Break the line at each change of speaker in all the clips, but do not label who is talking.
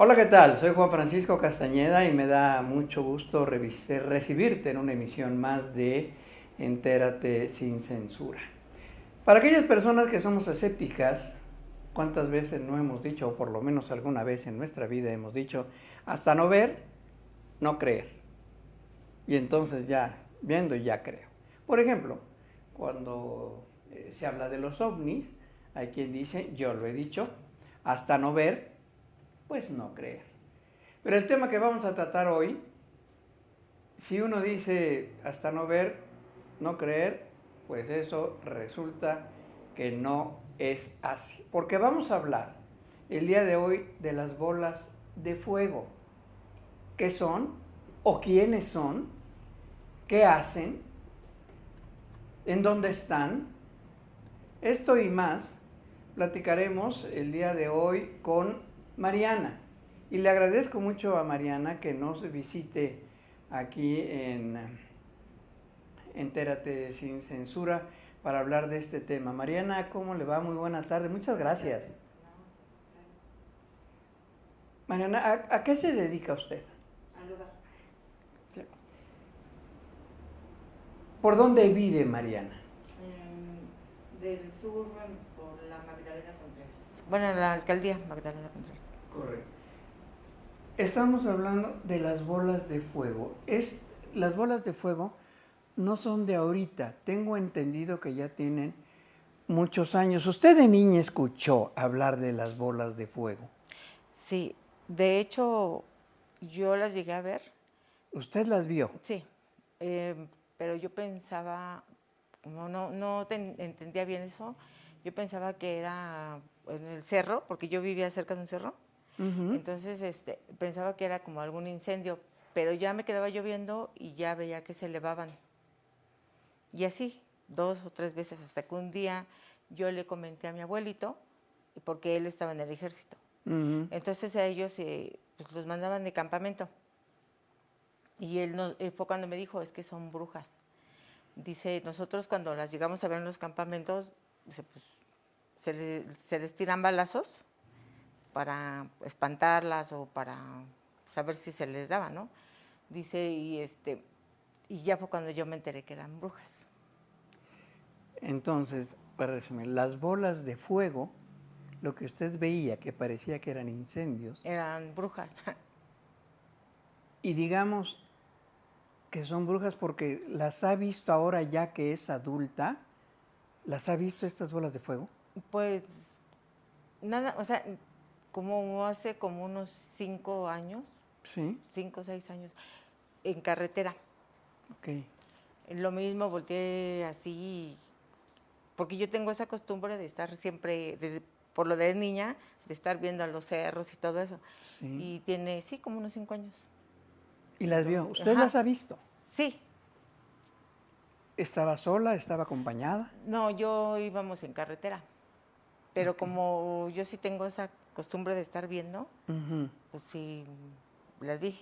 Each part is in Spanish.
Hola, ¿qué tal? Soy Juan Francisco Castañeda y me da mucho gusto recibirte en una emisión más de Entérate sin censura. Para aquellas personas que somos escépticas, ¿cuántas veces no hemos dicho, o por lo menos alguna vez en nuestra vida hemos dicho, hasta no ver, no creer? Y entonces ya, viendo ya creo. Por ejemplo, cuando se habla de los ovnis, hay quien dice, yo lo he dicho, hasta no ver, pues no creer. Pero el tema que vamos a tratar hoy, si uno dice hasta no ver, no creer, pues eso resulta que no es así. Porque vamos a hablar el día de hoy de las bolas de fuego. ¿Qué son? ¿O quiénes son? ¿Qué hacen? ¿En dónde están? Esto y más platicaremos el día de hoy con Mariana. Y le agradezco mucho a Mariana que nos visite aquí en Entérate sin censura para hablar de este tema. Mariana, ¿cómo le va? Muy buena tarde. Muchas gracias. Mariana, ¿a qué se dedica usted?
Al lugar.
Sí. ¿Por dónde vive Mariana?
Del sur por la Magdalena Contreras. Bueno, la alcaldía Magdalena Contreras.
Correcto. Estamos hablando de las bolas de fuego. Las bolas de fuego no son de ahorita. Tengo entendido que ya tienen muchos años. ¿Usted de niña escuchó hablar de las bolas de fuego?
Sí, de hecho yo las llegué a ver.
¿Usted las vio?
Sí, pero yo pensaba, como no entendía bien eso, yo pensaba que era en el cerro, porque yo vivía cerca de un cerro. Entonces pensaba que era como algún incendio, pero ya me quedaba lloviendo y ya veía que se elevaban. Y así, 2 o 3 veces, hasta que un día yo le comenté a mi abuelito, porque él estaba en el ejército. Entonces a ellos pues los mandaban de campamento. Y él fue cuando me dijo, es que son brujas. Dice, nosotros cuando las llegamos a ver en los campamentos, dice, pues, se les tiran balazos para espantarlas o para saber si se les daba, ¿no? Dice, y ya fue cuando yo me enteré que eran brujas.
Entonces, para resumir, las bolas de fuego, lo que usted veía que parecía que eran incendios,
Eran brujas.
y digamos que son brujas porque las ha visto ahora ya que es adulta, ¿las ha visto estas bolas de fuego?
Pues nada, o sea, como hace como unos 5 años,
Sí.
5 o 6 años, en carretera.
Ok.
Lo mismo volteé así, porque yo tengo esa costumbre de estar siempre, por lo de niña, de estar viendo a los cerros y todo eso.
Sí.
Y tiene, sí, como unos 5 años.
¿Y las vio?
Entonces,
¿Usted las ha visto?
sí.
¿Estaba sola? ¿Estaba acompañada?
No, yo íbamos en carretera, pero
Okay.
como yo sí tengo esa costumbre de estar viendo, pues sí, las vi.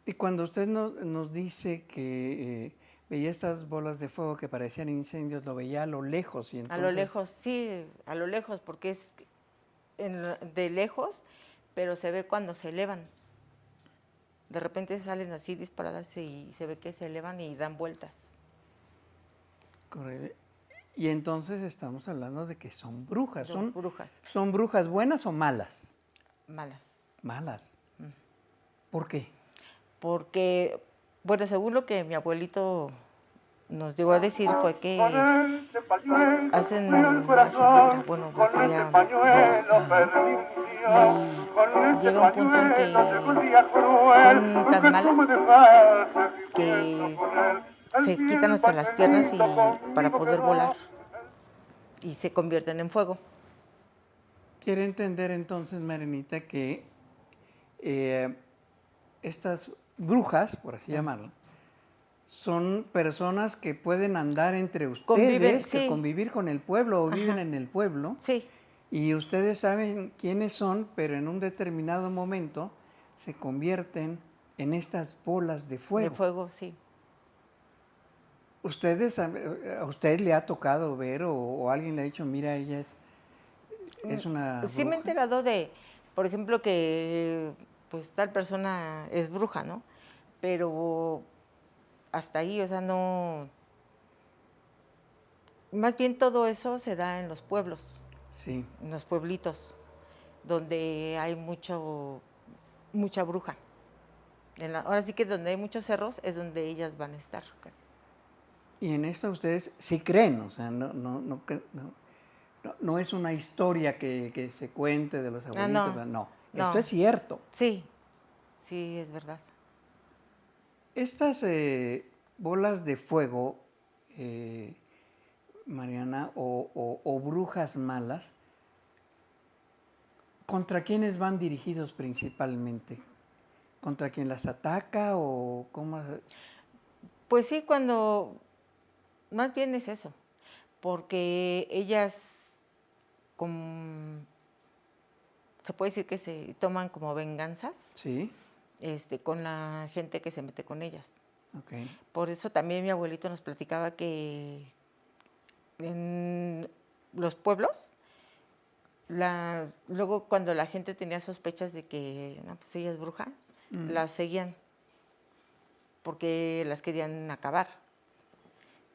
Y cuando usted nos dice que veía estas bolas de fuego que parecían incendios, lo veía a lo lejos y
A lo
entonces...
lejos, sí, a lo lejos, porque es de lejos, pero se ve cuando se elevan. De repente salen así disparadas y se ve que se elevan y dan vueltas.
Correcto. Y entonces estamos hablando de que son brujas.
Son brujas.
¿Son brujas buenas o malas?
Malas.
Malas. ¿Por qué?
Porque, bueno, según lo que mi abuelito nos llegó a decir fue que hacen magia negra, bueno, brujería. Y llega un punto en que son tan malas que se quitan hasta las piernas para poder volar y se convierten en fuego.
Quiere entender entonces, Marinita, que estas brujas, por así llamarlo, son personas que pueden andar entre ustedes,
Conviven,
que
sí.
convivir con el pueblo o viven en el pueblo.
Sí.
Y ustedes saben quiénes son, pero en un determinado momento se convierten en estas bolas de fuego.
De fuego, sí.
¿A usted le ha tocado ver o alguien le ha dicho, mira, ella es una
Sí me he
bruja?
enterado de por ejemplo, que pues tal persona es bruja, ¿no? Pero hasta ahí, o sea, no, más bien todo eso se da en los pueblos,
Sí.
en los pueblitos, donde hay mucha bruja. Ahora sí que donde hay muchos cerros es donde ellas van a estar casi.
Y en esto ustedes sí creen, o sea, no es una historia que se cuente de los
Ah,
abuelitos,
no,
no, esto
no,
es cierto.
sí, sí, es verdad.
Estas bolas de fuego, Mariana, o brujas malas, ¿contra quiénes van dirigidos principalmente? ¿Contra quién las ataca o cómo?
Pues sí, más bien es eso, porque ellas, se puede decir que se toman como venganzas,
Sí,
con la gente que se mete con ellas.
ok.
Por eso también mi abuelito nos platicaba que en los pueblos, luego cuando la gente tenía sospechas de que no, pues ella es bruja, las seguían porque las querían acabar.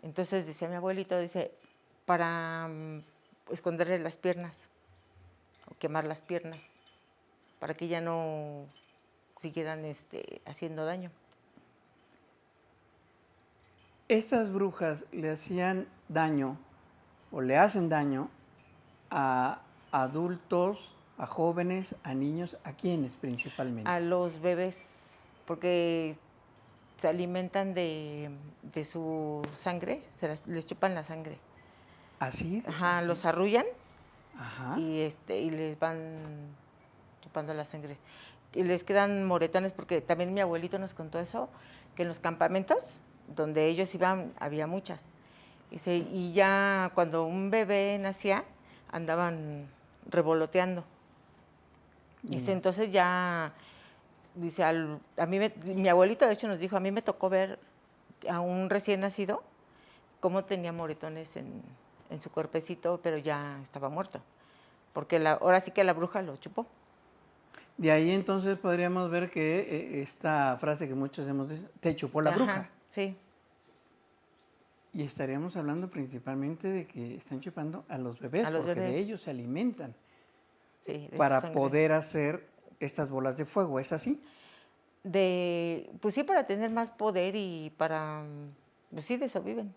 Entonces decía mi abuelito, dice, para esconderle las piernas o quemar las piernas, para que ya no siguieran haciendo daño.
Estas brujas le hacían daño o le hacen daño a adultos, a jóvenes, a niños, ¿a quiénes principalmente?
A los bebés, porque se alimentan de su sangre, les chupan la sangre.
¿Así?
Ajá, los arrullan
Ajá.
y les van chupando la sangre. Y les quedan moretones, porque también mi abuelito nos contó eso, que en los campamentos donde ellos iban había muchas. Dice, y ya cuando un bebé nacía, andaban revoloteando. Dice, entonces ya, dice, mi abuelito de hecho nos dijo, a mí me tocó ver a un recién nacido cómo tenía moretones en su cuerpecito, pero ya estaba muerto, porque ahora sí que la bruja lo chupó.
De ahí entonces podríamos ver que esta frase que muchos hemos dicho, te chupó la bruja.
Ajá, sí.
Y estaríamos hablando principalmente de que están chupando a los bebés,
A los
porque de
bebés,
ellos se alimentan
sí, de su
para
sangre.
poder hacer estas bolas de fuego, ¿es así?
Pues sí, para tener más poder y pues sí, de eso viven.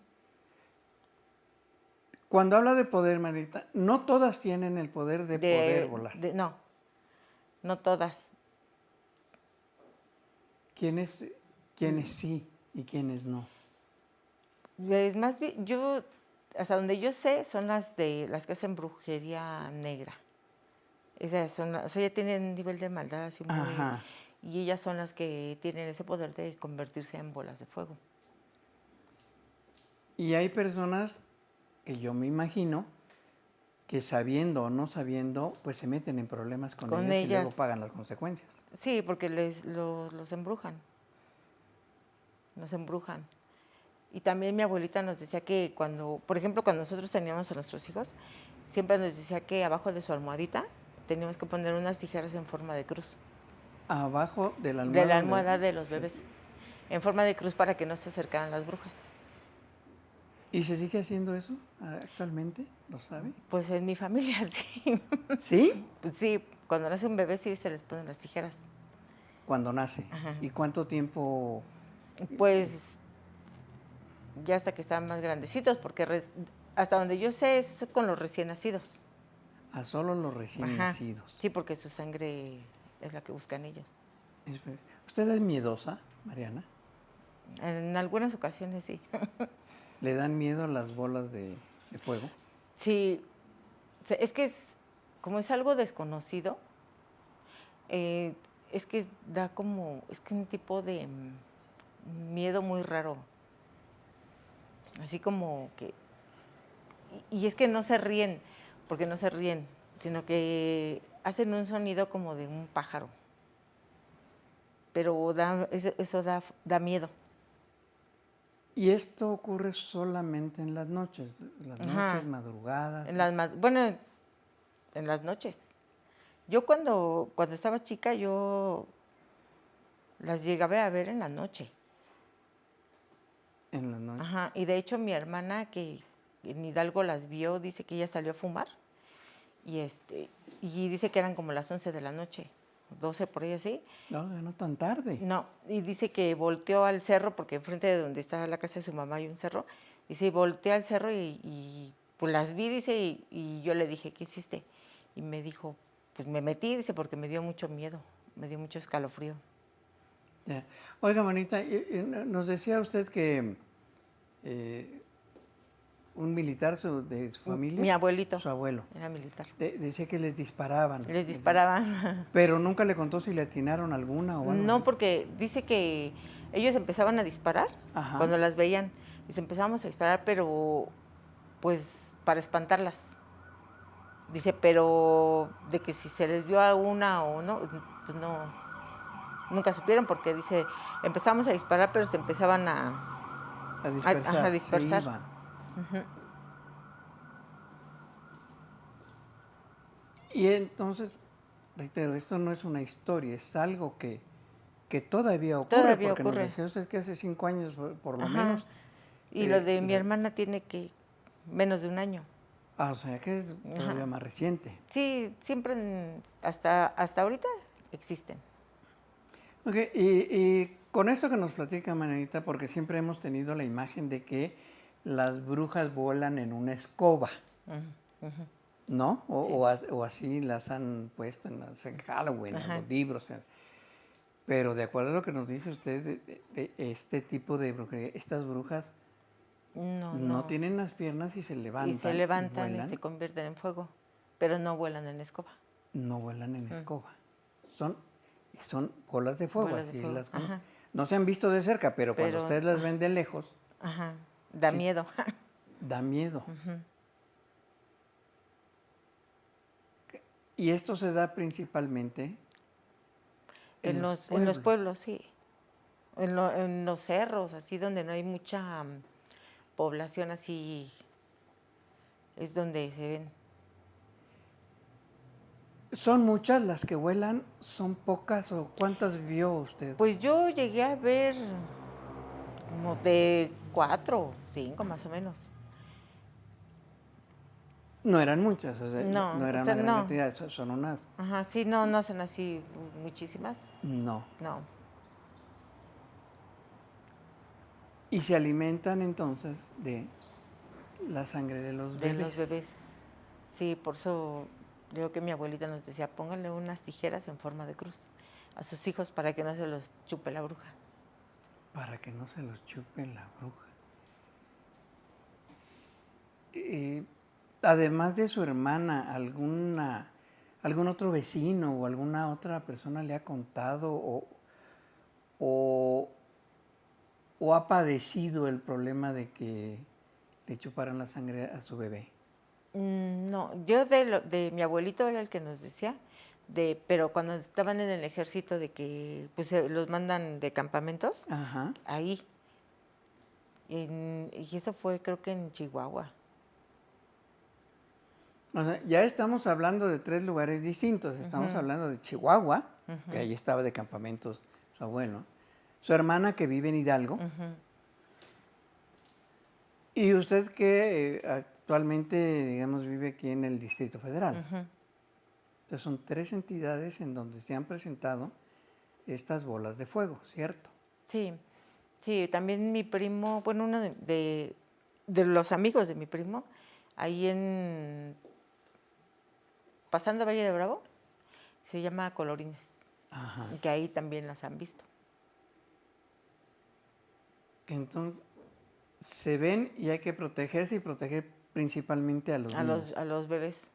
Cuando habla de poder, Marita, no todas tienen el poder de poder volar.
No, no todas.
¿Quiénes sí y quiénes no?
Es más bien, hasta donde yo sé, son las que hacen brujería negra. Esas son, o sea, ya tienen un nivel de maldad así muy...
Ajá.
Y ellas son las que tienen ese poder de convertirse en bolas de fuego.
Y hay personas que yo me imagino que sabiendo o no sabiendo, pues se meten en problemas con
Con
ellas y luego
ellas,
pagan las consecuencias.
sí, porque los embrujan. Nos embrujan. Y también mi abuelita nos decía que por ejemplo, cuando nosotros teníamos a nuestros hijos, siempre nos decía que abajo de su almohadita teníamos que poner unas tijeras en forma de cruz.
Abajo de la
De la
almohada.
almohada de los bebés. En forma de cruz para que no se acercaran las brujas.
¿Y se sigue haciendo eso actualmente? ¿Lo sabe?
Pues en mi familia sí.
¿Sí?
Pues sí, cuando nace un bebé sí se les ponen las tijeras.
Cuando nace.
Ajá.
¿Y cuánto tiempo?
Pues ya hasta que están más grandecitos, porque hasta donde yo sé es con los recién nacidos.
A solo los recién
Ajá.
nacidos.
Sí, porque su sangre es la que buscan ellos.
¿Usted es miedosa, Mariana?
En algunas ocasiones sí.
¿Le dan miedo las bolas de fuego?
Sí, es que como es algo desconocido, es que es que un tipo de miedo muy raro. Así como que, y es que no se ríen, porque no se ríen, sino que hacen un sonido como de un pájaro. Pero eso da miedo.
¿Y esto ocurre solamente en las noches? ¿Las
Ajá.
noches, madrugadas?
Bueno, en las noches. Yo cuando estaba chica, yo las llegaba a ver en la noche.
En la noche.
Ajá, y de hecho mi hermana que en Hidalgo las vio, dice que ella salió a fumar y dice que eran como las 11 de la noche, 12 por ahí así.
No, no tan tarde.
No, y dice que volteó al cerro, porque enfrente de donde está la casa de su mamá hay un cerro, dice, y volteé al cerro y pues las vi, dice, y yo le dije, ¿qué hiciste? Y me dijo, pues me metí, dice, porque me dio mucho miedo, me dio mucho escalofrío.
Ya. Oiga, manita, nos decía usted que un militar de su familia.
Mi abuelito.
Su abuelo.
Era militar.
Decía que les disparaban.
Les disparaban.
Pero nunca le contó si le atinaron alguna o algo
No,
así.
porque dice que ellos empezaban a disparar cuando las veían. Y se empezábamos a disparar, pero pues para espantarlas. Dice, pero de que si se les dio a una o no, pues no, nunca supieron porque dice, empezamos a disparar, pero se empezaban
a dispersar.
A dispersar.
Se iban.
Uh-huh.
Y entonces, reitero, esto no es una historia, es algo que todavía ocurre.
Todavía
porque
ocurre.
Nos decía usted que hace 5 años, por lo
Ajá.
menos.
Y lo de mi hermana tiene que menos de un año.
Ah, o sea que es todavía más reciente.
Sí, siempre, hasta ahorita existen.
Ok, y con esto que nos platica Mananita, porque siempre hemos tenido la imagen de que las brujas vuelan en una escoba, ¿no? O así las han puesto en Halloween, en los libros. Pero de acuerdo a lo que nos dice usted, de este tipo de brujería, estas brujas no tienen las piernas y se levantan.
Y se levantan y se convierten en fuego, pero no vuelan en escoba.
No vuelan en escoba. Son bolas de fuego.
Bolas de fuego.
No se han visto de cerca, pero cuando ustedes las ven de lejos.
Da miedo.
Da miedo. Y esto se da principalmente
en los pueblos, sí. En los cerros, así donde no hay mucha población, así es donde se ven.
¿Son muchas las que vuelan? ¿Son pocas o cuántas vio usted?
Pues yo llegué a ver como de 4, 5 más o menos.
No eran muchas, o sea,
no
era una gran cantidad, son unas...
Ajá, sí, no son así muchísimas.
No.
No.
Y se alimentan entonces de la sangre de los bebés.
De los bebés. Sí, por eso digo que mi abuelita nos decía, pónganle unas tijeras en forma de cruz a sus hijos para que no se los chupe la bruja.
Para que no se los chupe la bruja. Además de su hermana, ¿algún otro vecino o alguna otra persona le ha contado o ha padecido el problema de que le chuparan la sangre a su bebé?
No, yo de mi abuelito era el que nos decía, pero cuando estaban en el ejército de que pues los mandan de campamentos, ahí. Y eso fue creo que en Chihuahua.
O sea, ya estamos hablando de 3 lugares distintos. Estamos hablando de Chihuahua, que ahí estaba de campamentos su abuelo, su hermana que vive en Hidalgo, y usted que actualmente, digamos, vive aquí en el Distrito Federal. Entonces son 3 entidades en donde se han presentado estas bolas de fuego, ¿cierto?
Sí, también mi primo, bueno, uno de los amigos de mi primo, ahí pasando Valle de Bravo, se llama Colorines, que ahí también las han visto.
Entonces, se ven y hay que protegerse y proteger principalmente a los niños.
A los bebés.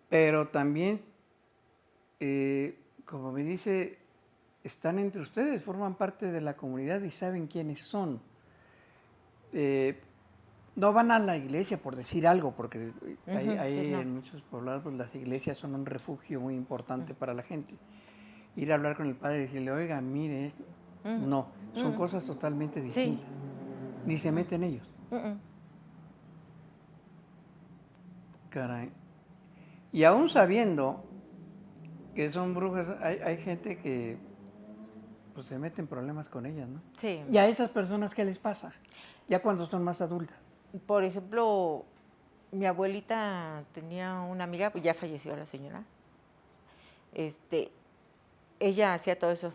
Pero también, como me dice, están entre ustedes, forman parte de la comunidad y saben quiénes son. No van a la iglesia por decir algo, porque en muchos poblados pues, las iglesias son un refugio muy importante para la gente. Ir a hablar con el padre y decirle, oiga, mire esto. No, son cosas totalmente distintas. Ni se meten ellos. Caray. Y aún sabiendo que son brujas, hay gente que pues se mete en problemas con ellas, ¿no?
Sí.
¿Y a esas personas qué les pasa? Ya cuando son más adultas.
Por ejemplo, mi abuelita tenía una amiga, pues ya falleció la señora. Ella hacía todo eso,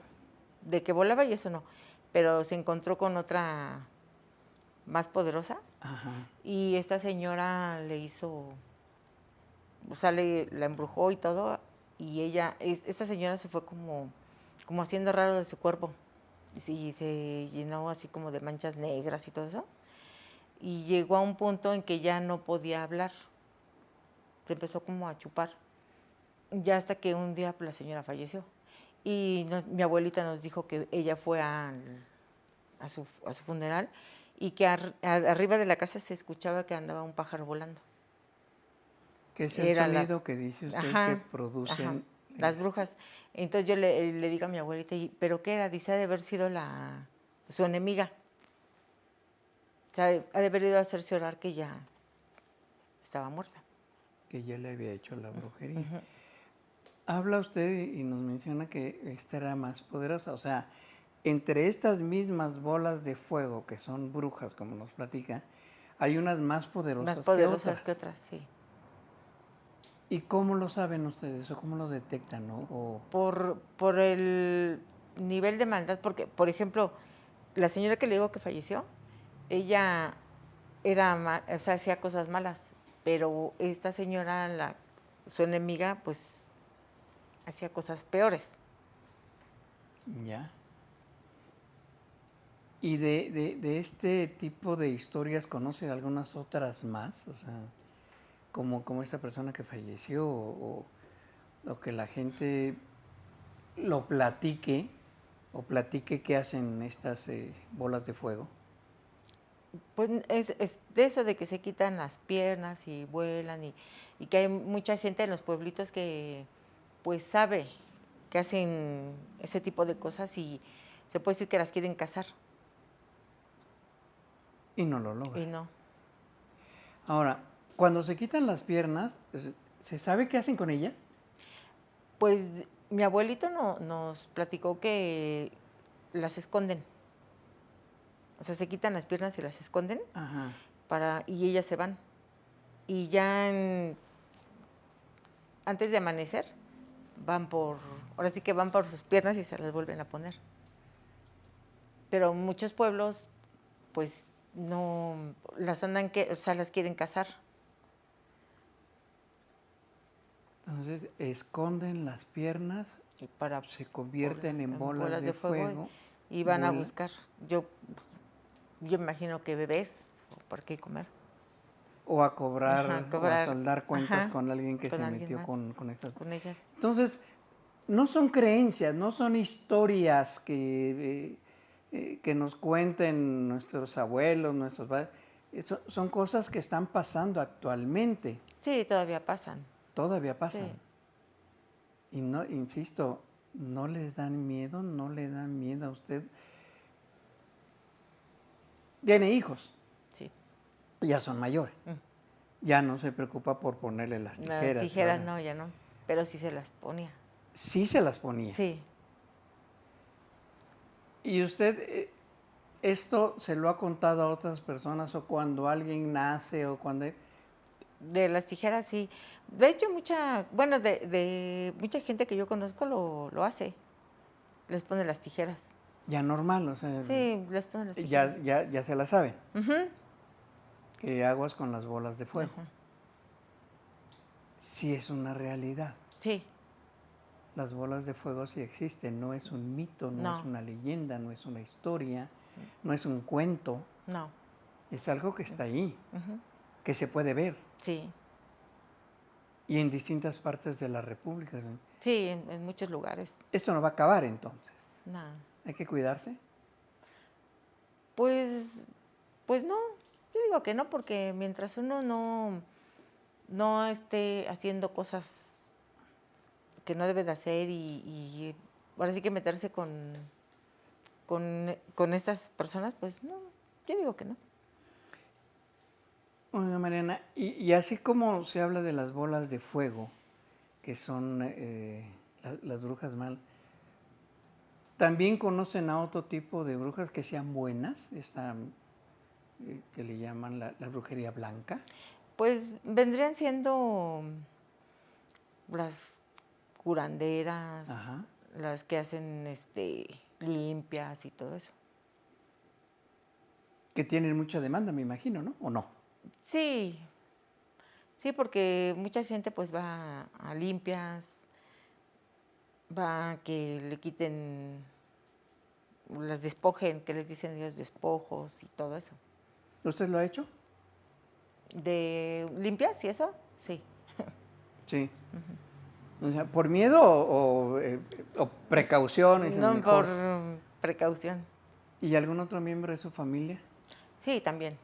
de que volaba y eso no, pero se encontró con otra más poderosa.
Ajá.
Y esta señora le hizo, o sea, la embrujó y todo, y esta señora se fue como haciendo raro de su cuerpo, y se llenó así como de manchas negras y todo eso, y llegó a un punto en que ya no podía hablar, se empezó como a chupar, ya hasta que un día pues, la señora falleció, y mi abuelita nos dijo que ella fue a su funeral, y que arriba de la casa se escuchaba que andaba un pájaro volando.
Que es el sonido que dice usted que producen.
Ajá, las brujas. Entonces yo le digo a mi abuelita, ¿pero qué era? Dice, ha de haber sido su enemiga. O sea, ha de haber ido a hacerse orar que ya estaba muerta.
Que ya le había hecho la brujería. Habla usted y nos menciona que esta era más poderosa. O sea, entre estas mismas bolas de fuego que son brujas, como nos platica, hay unas más poderosas
que otras, sí.
¿Y cómo lo saben ustedes o cómo lo detectan? ¿No?
Por el nivel de maldad, porque, por ejemplo, la señora que le digo que falleció, ella o sea, hacía cosas malas, pero esta señora, su enemiga, pues, hacía cosas peores.
Ya. ¿Y de este tipo de historias conoce algunas otras más? O sea, como esta persona que falleció o que la gente lo platique o platique qué hacen estas bolas de fuego.
Pues es de eso de que se quitan las piernas y vuelan y que hay mucha gente en los pueblitos que pues sabe que hacen ese tipo de cosas y se puede decir que las quieren cazar.
Y no lo logran.
Y no.
Ahora, cuando se quitan las piernas, ¿se sabe qué hacen con ellas?
Pues mi abuelito nos platicó que las esconden. O sea, se quitan las piernas y las esconden.
Ajá.
Y ellas se van. Y ya antes de amanecer, ahora sí que van por sus piernas y se las vuelven a poner. Pero muchos pueblos, pues, no, o sea, las quieren cazar.
Entonces, esconden las piernas,
Y
se convierten en bolas de fuego.
Y van a buscar. Yo imagino que bebés, ¿por qué comer?
O a cobrar, o a saldar cuentas con alguien que se metió con estas.
Con ellas.
Entonces, no son creencias, no son historias que nos cuenten nuestros abuelos, nuestros padres. Son cosas que están pasando actualmente.
Sí, todavía pasan.
Todavía pasan.
Sí.
Y no, insisto, ¿no les dan miedo? ¿No le dan miedo a usted? Tiene hijos.
Sí.
Ya son mayores. Ya no se preocupa por ponerle las tijeras.
Las tijeras no, ya no. Pero sí se las ponía.
Sí se las ponía.
Sí.
¿Y usted esto se lo ha contado a otras personas o cuando alguien nace o cuando...
De las tijeras, sí. De hecho, mucha gente que yo conozco lo hace. Les pone las tijeras.
Ya normal, o sea...
Sí, les pone las tijeras.
Ya se la saben. Que aguas con las bolas de fuego. Sí es una realidad.
Sí.
Las bolas de fuego sí existen, no es un mito, no es una leyenda, no es una historia, no es un cuento.
No.
Es algo que está ahí, que se puede ver.
Sí.
Y en distintas partes de la República.
Sí, en muchos lugares.
Esto no va a acabar entonces.
No.
¿Hay que cuidarse?
Pues no. Yo digo que no, porque mientras uno no esté haciendo cosas que no debe de hacer y ahora sí que meterse con estas personas, pues no, yo digo que no.
Bueno, Mariana, y así como se habla de las bolas de fuego, que son las brujas mal. ¿También conocen a otro tipo de brujas que sean buenas? Esta que le llaman la brujería blanca.
Pues vendrían siendo las curanderas,
Ajá.
las que hacen limpias y todo eso.
Que tienen mucha demanda, me imagino, ¿no? ¿O no?
Sí, sí, porque mucha gente pues va a limpias, va a que le quiten, las despojen, que les dicen ellos despojos y todo eso.
¿Usted lo ha hecho?
¿De limpias y eso? Sí.
Sí. O sea, ¿por miedo o precaución es el
No por
mejor?
precaución.
¿Y algún otro miembro de su familia
Sí, también.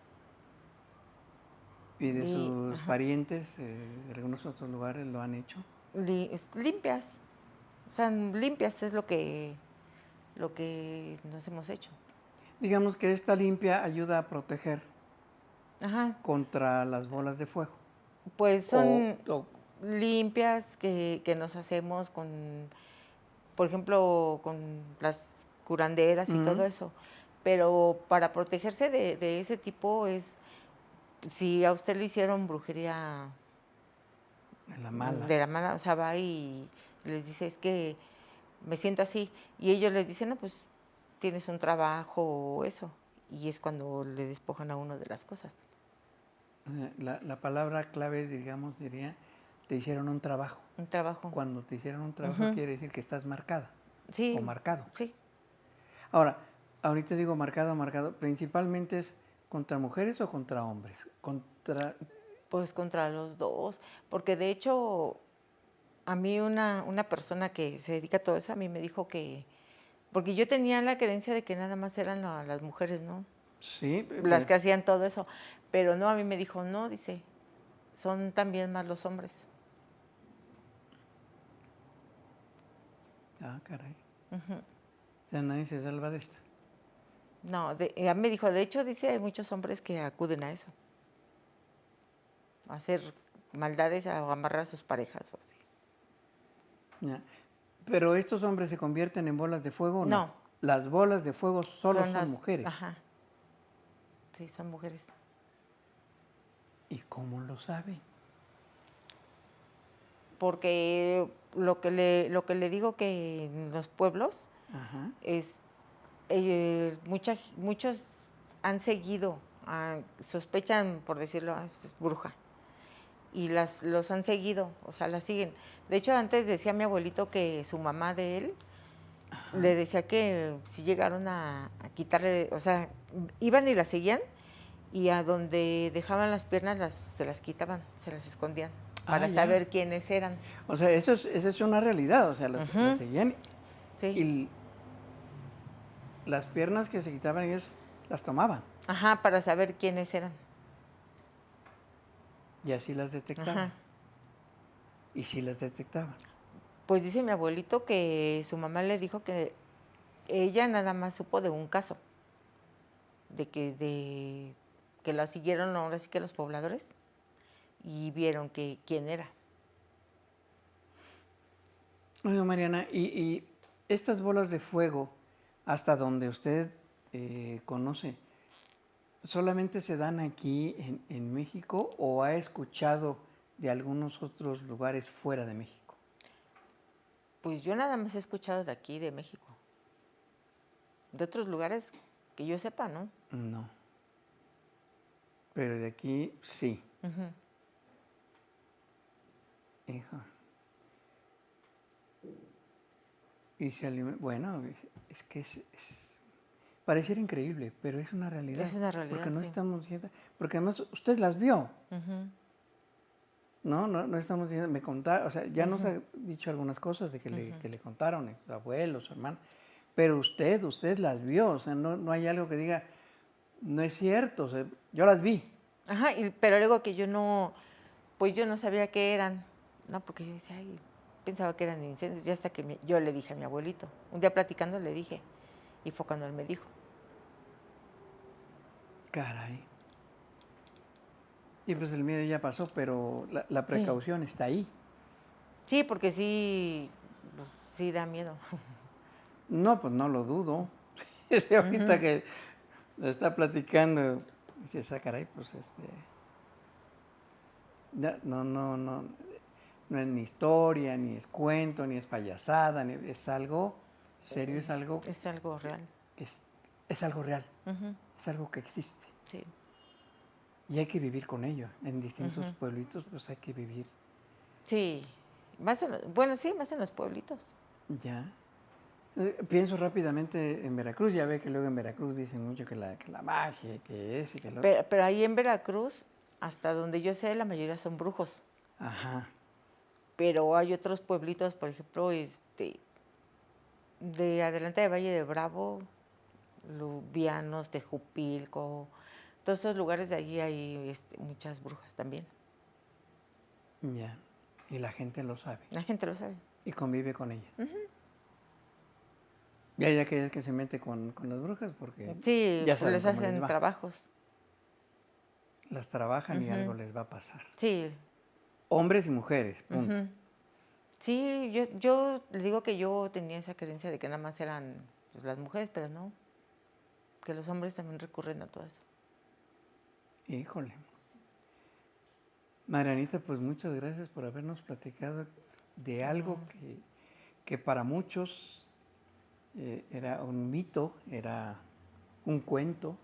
y de
Y,
sus
ajá,
parientes de algunos otros lugares lo han hecho?
limpias. O sea, limpias es lo que nos hemos hecho.
Digamos que esta limpia ayuda a proteger
Ajá.
contra las bolas de fuego.
Pues
O,
son
o-
limpias que nos hacemos con, por ejemplo, con las curanderas y todo
Ujú.
eso. Pero para protegerse de ese tipo es, si a usted le hicieron brujería
De la mala.
de la mala, o sea, va y les dice, es que me siento así. Y ellos les dicen, no, pues tienes un trabajo o eso. Y es cuando le despojan a uno de las cosas.
La palabra clave, digamos, diría, te hicieron un trabajo.
Un trabajo.
Cuando te hicieron un trabajo
Ujú.
quiere decir que estás marcada o
Sí,
marcado.
sí.
Ahora, ahorita digo marcado, marcado, principalmente es contra mujeres o contra hombres.
Pues contra los dos. Porque de hecho, a mí una persona que se dedica a todo eso, a mí me dijo que, porque yo tenía la creencia de que nada más eran las mujeres, ¿no?
Sí,
Las que hacían todo eso. Pero no, a mí me dijo, no, dice, son también más los hombres.
caray.
Ujú.
O sea, nadie se salva de esta.
No, ella me dijo, de hecho, dice, hay muchos hombres que acuden a eso. A hacer maldades o amarrar a sus parejas o así.
Ya. Pero estos hombres se convierten en bolas de fuego o no.
No.
Las bolas de fuego solo son
las
mujeres.
Ajá. Sí, son mujeres.
¿Y cómo lo saben?
Porque lo que le digo que en los pueblos
Ajá.
es muchos han seguido, sospechan, por decirlo, es bruja. Y los han seguido, o sea, las siguen. De hecho, antes decía mi abuelito que su mamá de él le decía que si llegaron a quitarle, o sea, iban y la seguían y a donde dejaban las piernas se las quitaban, se las escondían para
Ya.
saber quiénes eran.
O sea, esa es una realidad. O sea, las seguían
Sí.
y las piernas que se quitaban ellos las tomaban.
Ajá, para saber quiénes eran.
Y así las detectaban.
Ajá.
Y sí las detectaban.
Pues dice mi abuelito que su mamá le dijo que ella nada más supo de un caso, de que la siguieron ahora sí que los pobladores y vieron quién era.
Oiga, Mariana, y estas bolas de fuego, hasta donde usted conoce, ¿solamente se dan aquí en México o ha escuchado de algunos otros lugares fuera de México?
Pues yo nada más he escuchado de aquí, de México. De otros lugares que yo sepa, ¿no?
No. Pero de aquí sí.
Uh-huh.
Hijo. Y se bueno, es que pareciera increíble, pero es una realidad.
Es una realidad,
porque no
sí.
estamos diciendo, porque además usted las vio.
Uh-huh.
No estamos diciendo, me contaron, o sea, ya nos
Uh-huh.
ha dicho algunas cosas de que le contaron su abuelo, su hermano, pero usted las vio, o sea, no hay algo que diga, no es cierto, o sea, yo las vi.
Ajá, pero luego que yo no sabía qué eran, ¿no? Porque yo decía, ay, pensaba que eran incendios, ya hasta que yo le dije a mi abuelito, un día platicando le dije, y fue cuando él me dijo.
Caray. Y pues el miedo ya pasó, pero la precaución está ahí.
Sí, porque sí, pues, Sí, da miedo.
No, pues no lo dudo. Es ahorita que lo está platicando, dice, esa caray, pues no es ni historia, ni es cuento, ni es payasada, es algo serio, es algo
Es algo real.
es algo real, es algo que existe.
Sí.
Y hay que vivir con ello. En distintos pueblitos, pues hay que vivir.
Sí, sí, más en los pueblitos.
Ya. Pienso rápidamente en Veracruz, ya ve que luego en Veracruz dicen mucho que la magia, que es y que lo otro.
Pero ahí en Veracruz, hasta donde yo sé, la mayoría son brujos.
Ajá.
Pero hay otros pueblitos, por ejemplo, de adelante de Valle de Bravo, Lubianos, Tejupilco, todos esos lugares de allí hay muchas brujas también.
Ya. Y la gente lo sabe.
La gente lo sabe.
Y convive con ellas. Y hay aquellas que se mete con las brujas porque
Sí,
ya saben
les
cómo
hacen
les va.
trabajos.
Las trabajan y algo les va a pasar.
Sí.
Hombres y mujeres, punto.
Sí, yo les digo que yo tenía esa creencia de que nada más eran pues, las mujeres, pero no, que los hombres también recurren a todo eso.
Híjole. Marianita, pues muchas gracias por habernos platicado de algo que para muchos era un mito, era un cuento,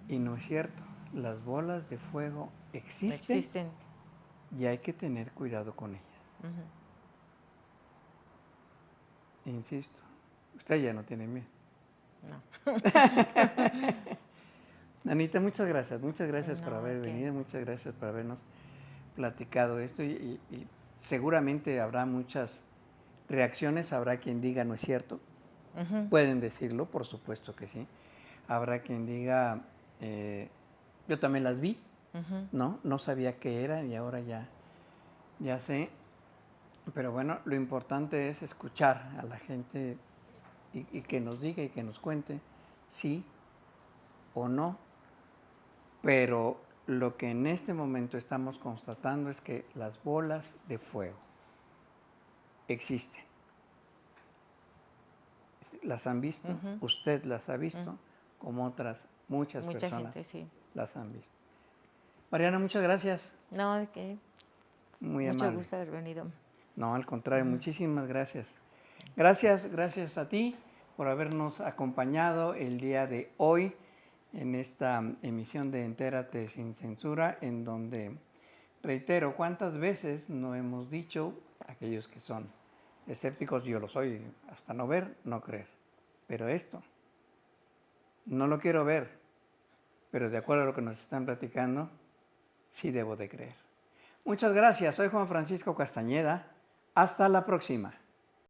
y no es cierto. Las bolas de fuego existen. Y hay que tener cuidado con ellas. Insisto, usted ya no tiene miedo.
No.
Anita, muchas gracias por haber venido, muchas gracias por habernos platicado esto y seguramente habrá muchas reacciones, habrá quien diga no es cierto, pueden decirlo, por supuesto que sí, habrá quien diga yo también las vi, no sabía qué eran y ahora ya sé, pero bueno, lo importante es escuchar a la gente y que nos diga y que nos cuente sí o no. Pero lo que en este momento estamos constatando es que las bolas de fuego existen. Las han visto, usted las ha visto, como otras muchas personas
gente, sí.
las han visto. Mariana, muchas gracias.
No, de qué.
Muy
mucho
amable.
gusto haber venido.
No, al contrario, muchísimas gracias. Gracias a ti por habernos acompañado el día de hoy en esta emisión de Entérate sin Censura, en donde, reitero, cuántas veces no hemos dicho, aquellos que son escépticos, yo lo soy, hasta no ver, no creer. Pero esto, no lo quiero ver, pero de acuerdo a lo que nos están platicando, sí debo de creer. Muchas gracias, soy Juan Francisco Castañeda, hasta la próxima.